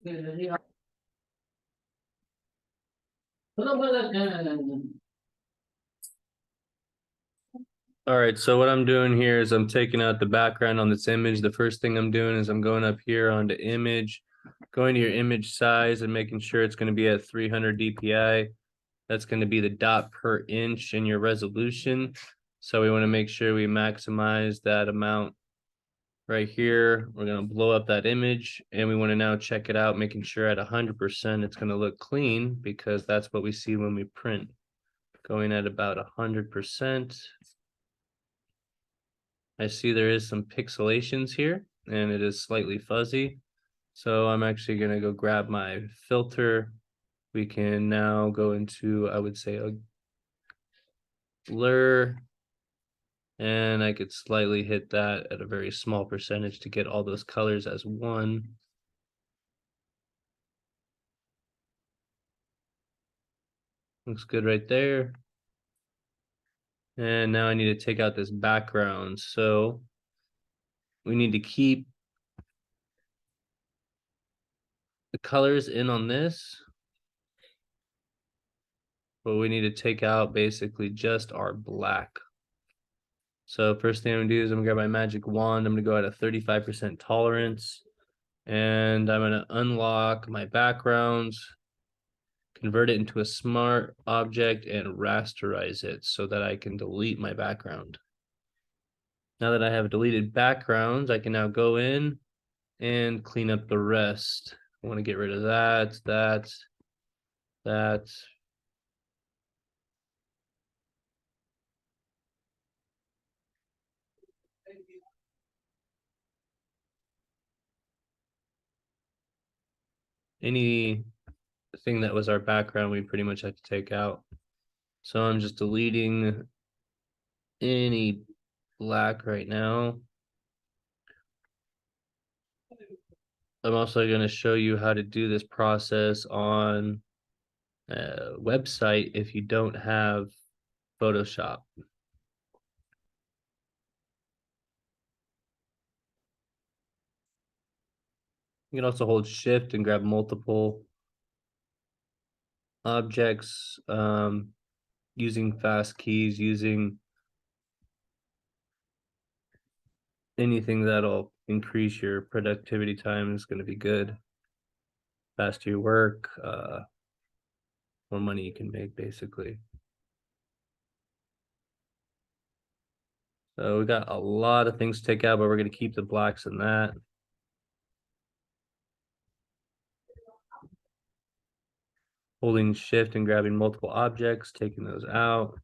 All right, so what I'm doing here is I'm taking out the background on this image. The first thing I'm doing is I'm going up here onto image, going to your image size and making sure it's going to be at 300 dpi. That's going to be the dot per inch in your resolution. So we want to make sure we maximize that amount right here. We're going to blow up that image and we want to now check it out, making sure at 100% it's going to look clean because that's what we see when we print. Going at about 100%. I see there is some pixelations here and it is slightly fuzzy. So I'm actually going to go grab my filter. We can now go into, I would say, a blur. And I could slightly hit that at a very small percentage to get all those colors as one. Looks good right there. And now I need to take out this background. So we need to keep the colors in on this, but we need to take out basically just our black. So first thing I'm gonna do is I'm gonna grab my magic wand. I'm gonna go at a 35% tolerance and I'm gonna unlock my backgrounds, convert it into a smart object and rasterize it so that I can delete my background. Now that I have deleted backgrounds, I can now go in and clean up the rest. I want to get rid of that. Anything that was our background, we pretty much had to take out. So I'm just deleting any black right now. I'm also going to show you how to do this process on a website if you don't have Photoshop. You can also hold shift and grab multiple objects using fast keys, using anything that'll increase your productivity time is going to be good. Faster you work, more money you can make basically. So we got a lot of things to take out, but we're going to keep the blacks in that. Holding shift and grabbing multiple objects, taking those out.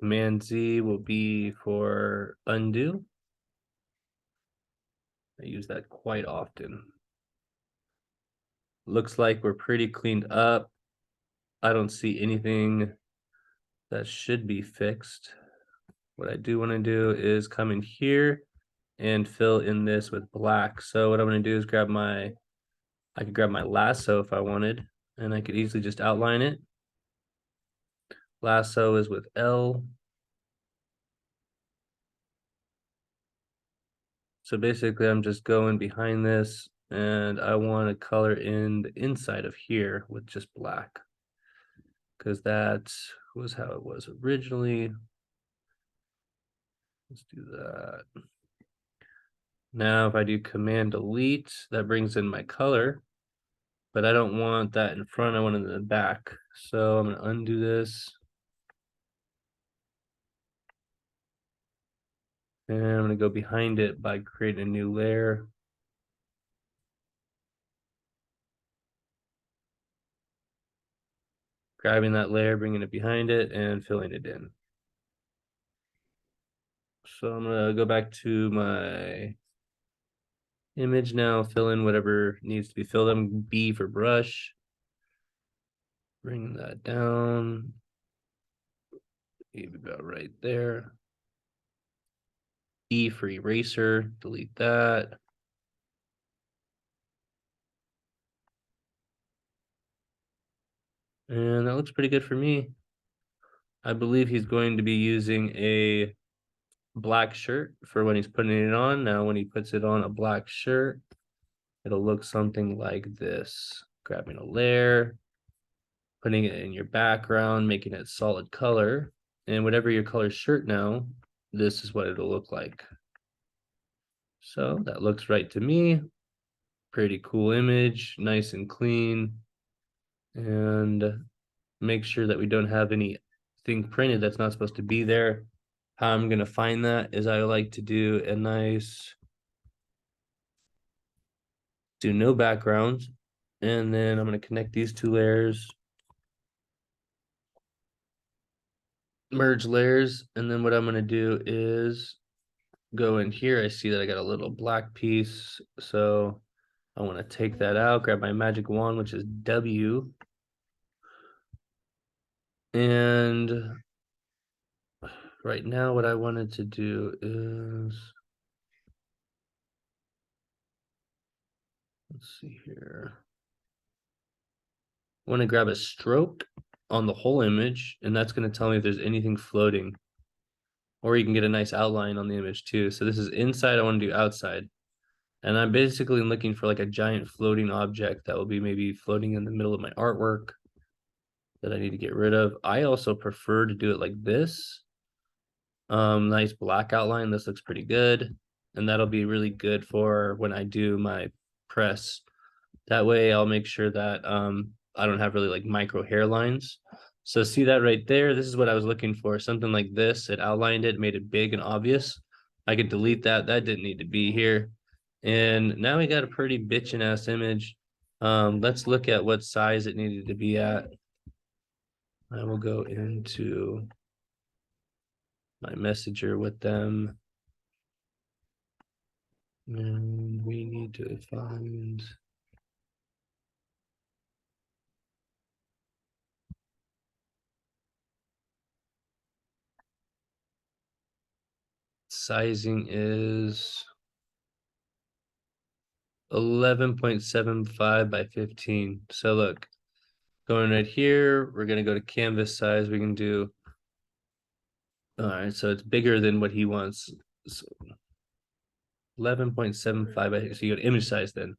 Command Z will be for undo. I use that quite often. Looks like we're pretty cleaned up. I don't see anything that should be fixed. What I do want to do is come in here and fill in this with black. So what I'm going to do is I could grab my lasso if I wanted, and I could easily just outline it. Lasso is with L. So basically I'm just going behind this and I want to color in the inside of here with just black because that was how it was originally. Let's do that. Now if I do command delete, that brings in my color, but I don't want that in front, I want it in the back. So I'm going to undo this. And I'm going to go behind it by creating a new layer. Grabbing that layer, bringing it behind it, and filling it in. So I'm going to go back to my image now, fill in whatever needs to be filled in. B for brush. Bring that down. Maybe about right there. E for eraser, delete that. And that looks pretty good for me. I believe he's going to be using a black shirt for when he's putting it on. Now, when he puts it on a black shirt, it'll look something like this. Grabbing a layer, putting it in your background, making it solid color. And whatever your color shirt now, this is what it'll look like. So that looks right to me. Pretty cool image, nice and clean. And make sure that we don't have anything printed that's not supposed to be there. How I'm gonna find that is I like to do a nice, do no background, and then I'm gonna connect these two layers, merge layers, and then what I'm gonna do is go in here. I see that I got a little black piece, so I want to take that out, grab my magic wand, which is W, and right now what I wanted to do is, let's see here. I want to grab a stroke on the whole image, and that's going to tell me if there's anything floating. Or you can get a nice outline on the image too. So this is inside, I want to do outside. And I'm basically looking for like a giant floating object that will be maybe floating in the middle of my artwork that I need to get rid of. I also prefer to do it like this. Nice black outline. This looks pretty good. And that'll be really good for when I do my press. That way I'll make sure that I don't have really like micro hairlines. So see that right there? This is what I was looking for. Something like this. It outlined it, made it big and obvious. I could delete that. That didn't need to be here. And now we got a pretty bitchin' ass image. Let's look at what size it needed to be at. I will go into my messenger with them. And we need to find sizing is 11.75 by 15. So look, going right here, we're gonna go to canvas size. We can do, all right, so it's bigger than what he wants. So 11.75 by, so you go to image size then.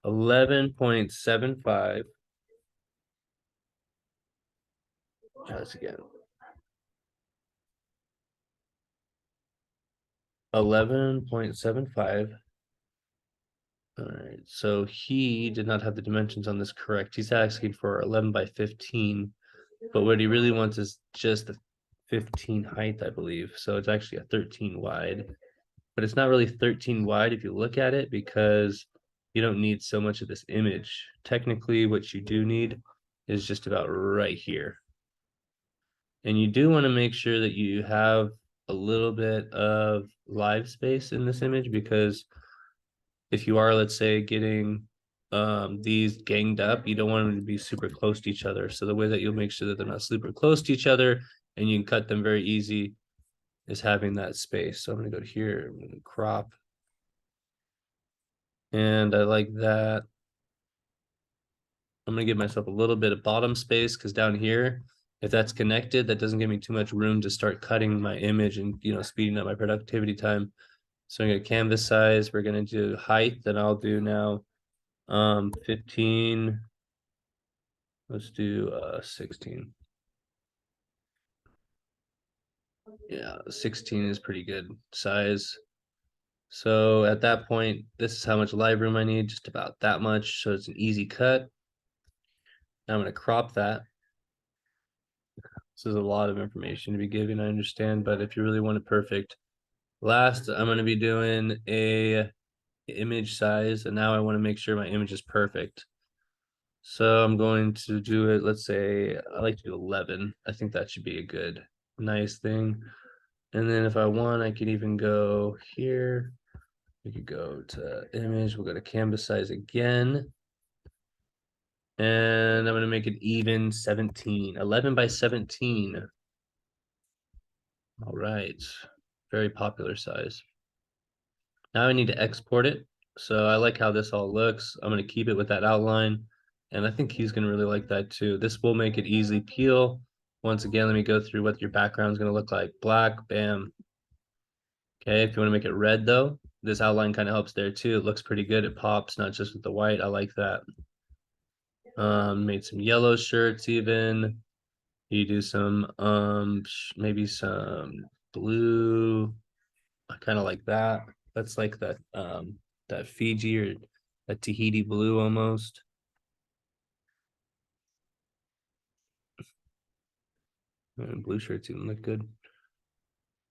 11.75. Try this again. 11.75. All right, so he did not have the dimensions on this correct. He's asking for 11 by 15, but what he really wants is just the 15 height, I believe. So it's actually a 13 wide, but it's not really 13 wide if you look at it, because you don't need so much of this image. Technically, what you do need is just about right here. And you do want to make sure that you have a little bit of live space in this image, because if you are, let's say, getting these ganged up, you don't want them to be super close to each other. So the way that you'll make sure that they're not super close to each other and you can cut them very easy is having that space. So I'm gonna go to here, I'm gonna crop. And I like that. I'm gonna give myself a little bit of bottom space, because down here, if that's connected, that doesn't give me too much room to start cutting my image and, you know, speeding up my productivity time. So I'm gonna canvas size, we're gonna do height, then I'll do now 15. Let's do 16. Yeah, 16 is pretty good size. So at that point, this is how much live room I need, just about that much. So it's an easy cut. Now I'm going to crop that. This is a lot of information to be giving, I understand, but if you really want it perfect. Last, I'm going to be doing a image size, and now I want to make sure my image is perfect. So I'm going to do it, let's say, I like to do 11. I think that should be a good, nice thing. And then if I want, I could even go here. We could go to image, we'll go to canvas size again. And I'm gonna make it even 17, 11 by 17. All right, very popular size. Now I need to export it. So I like how this all looks. I'm gonna keep it with that outline. And I think he's gonna really like that too. This will make it easily peel. Once again, let me go through what your background is gonna look like. Black, bam. Okay, if you wanna make it red though, this outline kind of helps there too. It looks pretty good. It pops, not just with the white. I like that. Made some yellow shirts even. You do some maybe some blue. I kind of like that. That's like that Fiji or that Tahiti blue almost. And blue shirts even look good.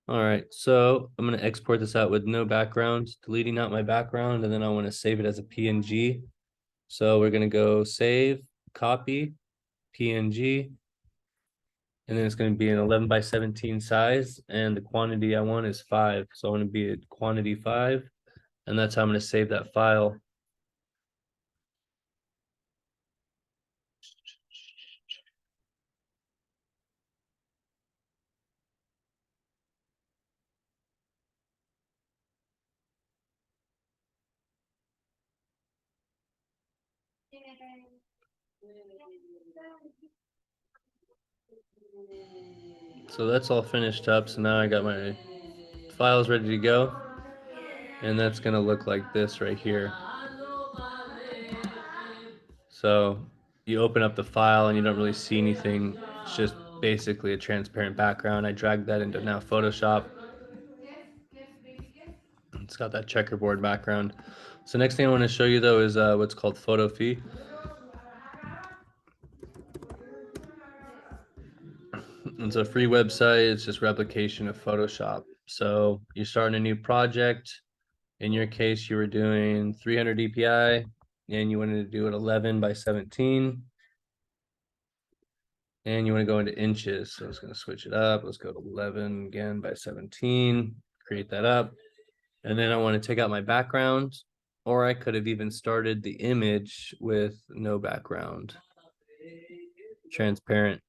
All right, so I'm gonna export this out with no background, deleting out my background, and then I want to save it as a PNG. So we're gonna go save, copy, PNG, and then it's going to be an 11 by 17 size, and the quantity I want is 5. So I want to be at quantity 5, and that's how I'm going to save that file. So that's all finished up. So now I got my files ready to go. And that's going to look like this right here. So you open up the file and you don't really see anything. It's just basically a transparent background. I dragged that into now Photoshop. It's got that checkerboard background. So next thing I want to show you though is what's called Photopea. It's a free website. It's just replication of Photoshop. So you're starting a new project. In your case, you were doing 300 DPI and you wanted to do it 11 by 17. And you want to go into inches. So it's going to switch it up. Let's go to 11 again by 17. Create that up. And then I want to take out my background, or I could have even started the image with no background. Transparent.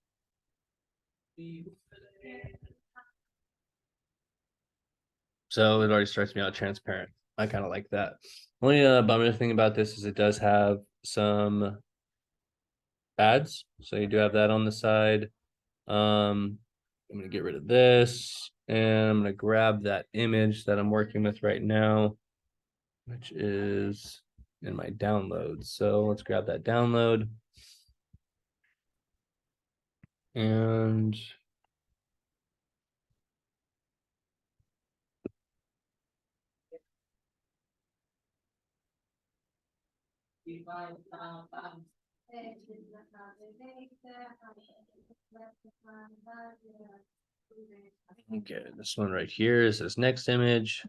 So it already starts me out transparent. I kind of like that. Only bummer thing about this is it does have some ads. So you do have that on the side. I'm gonna get rid of this and I'm gonna grab that image that I'm working with right now, which is in my downloads. So let's grab that download. And okay, this one right here is this next image.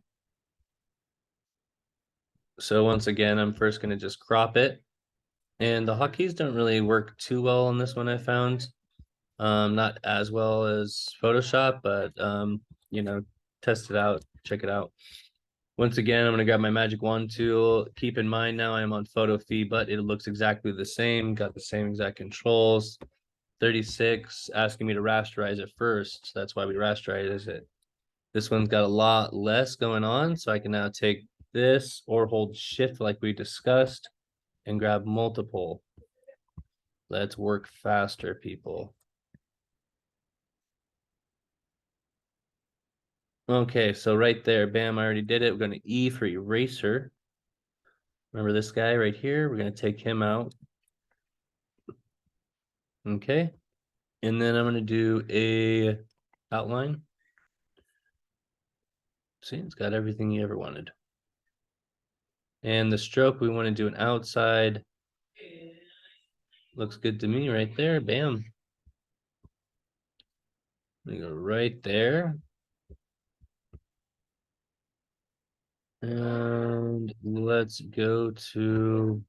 So once again, I'm first going to just crop it. And the hotkeys don't really work too well on this one, I found. Not as well as Photoshop, but you know, test it out, check it out. Once again, I'm going to grab my magic wand tool. Keep in mind now I am on Photopea, but it looks exactly the same, got the same exact controls. 36, asking me to rasterize it first. That's why we rasterize it. This one's got a lot less going on, so I can now take this or hold shift like we discussed and grab multiple. Let's work faster, people. Okay, so right there, bam, I already did it. We're going to E for eraser. Remember this guy right here? We're going to take him out. Okay. And then I'm going to do a outline. See, it's got everything you ever wanted. And the stroke, we want to do an outside. Looks good to me right there. Bam. We go right there. And let's go to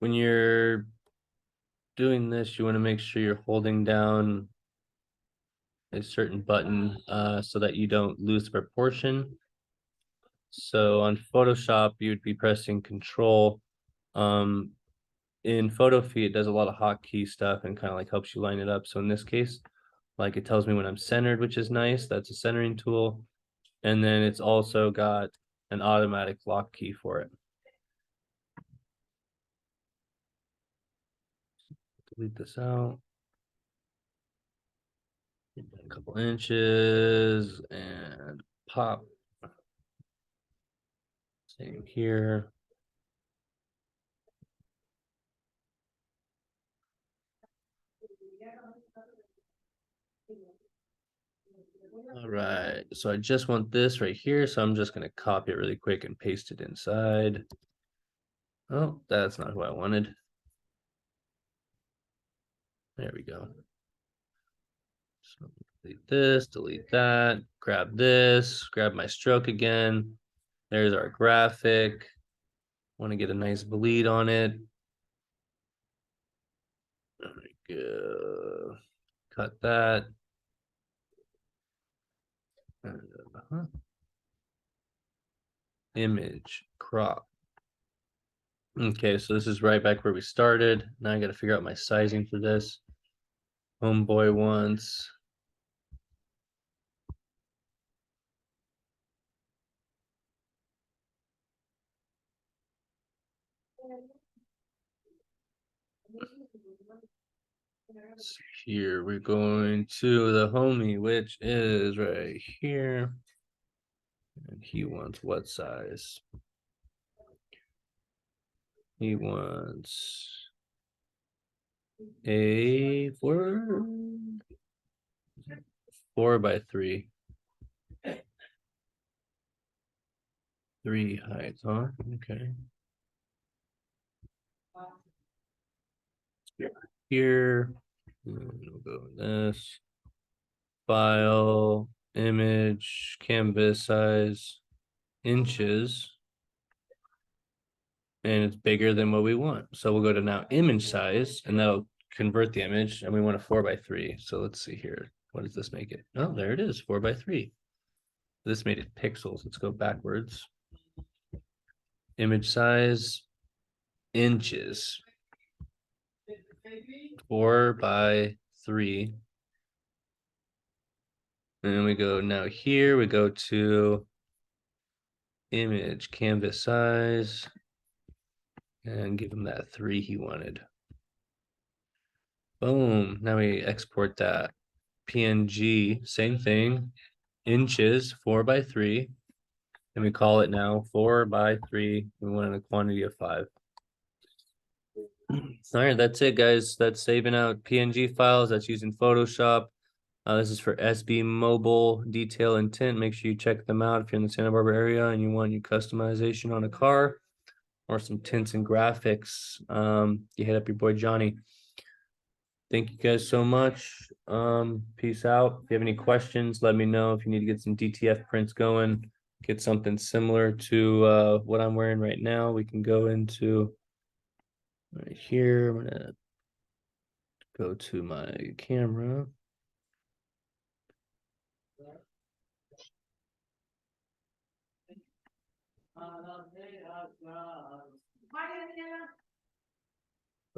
when you're doing this, you want to make sure you're holding down a certain button so that you don't lose the proportion. So on Photoshop, you would be pressing Control. In Photopea, it does a lot of hotkey stuff and kind of like helps you line it up. So in this case, like it tells me when I'm centered, which is nice. That's a centering tool. And then it's also got an automatic lock key for it. Delete this out. A couple inches and pop. Same here. All right, so I just want this right here, so I'm just gonna copy it really quick and paste it inside. Oh, that's not who I wanted. There we go. So delete that, grab this, grab my stroke again. There's our graphic. Want to get a nice bleed on it. There we go. Cut that. Image, crop. Okay, so this is right back where we started. Now I got to figure out my sizing for this. Homeboy wants here. We're going to the homie, which is right here. And he wants what size? He wants a 4x3. 3 heights, huh? Okay. Here, we'll go with this. File, image, canvas size, inches. And it's bigger than what we want. So we'll go to now image size, and that'll convert the image. And we want a 4x3. So let's see here. What does this make it? Oh, there it is, 4x3. This made it pixels. Let's go backwards. Image size, inches. 4x3. And then we go now here, we go to image canvas size and give him that 3 he wanted. Boom. Now we export that PNG, same thing, inches, 4x3. And we call it now 4x3. We want a quantity of 5. All right, that's it, guys. That's saving out PNG files. That's using Photoshop. This is for SB Mobile Detail and Tint. Make sure you check them out if you're in the Santa Barbara area and you want your customization on a car or some tints and graphics. You hit up your boy Johnny. Thank you guys so much. Peace out. If you have any questions, let me know. If you need to get some DTF prints going, get something similar to what I'm wearing right now, we can go into right here. I'm gonna go to my camera.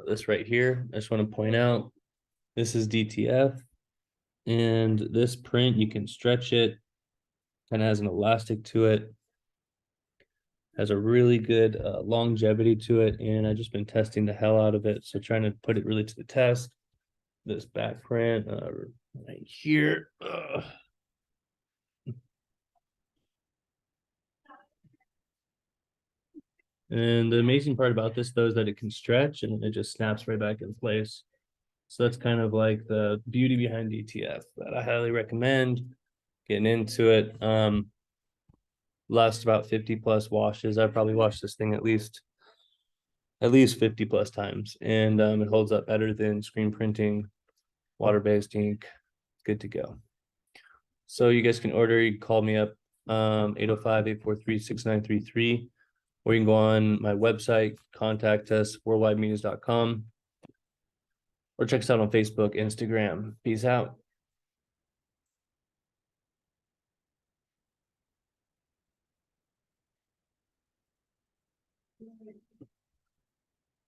This right here, I just want to point out, this is DTF, and this print, you can stretch it, kind of has an elastic to it, has a really good longevity to it, and I've just been testing the hell out of it, so trying to put it really to the test. This back print right here. And the amazing part about this, though, is that it can stretch and it just snaps right back in place. So that's kind of like the beauty behind DTF that I highly recommend getting into it. Lasts about 50 plus washes. I probably washed this thing at least 50 plus times, and it holds up better than screen printing, water-based ink. Good to go. So you guys can order. You can call me up 805-843-6933, or you can go on my website, contact us, worldwidemeetings.com, or check us out on Facebook, Instagram. Peace out.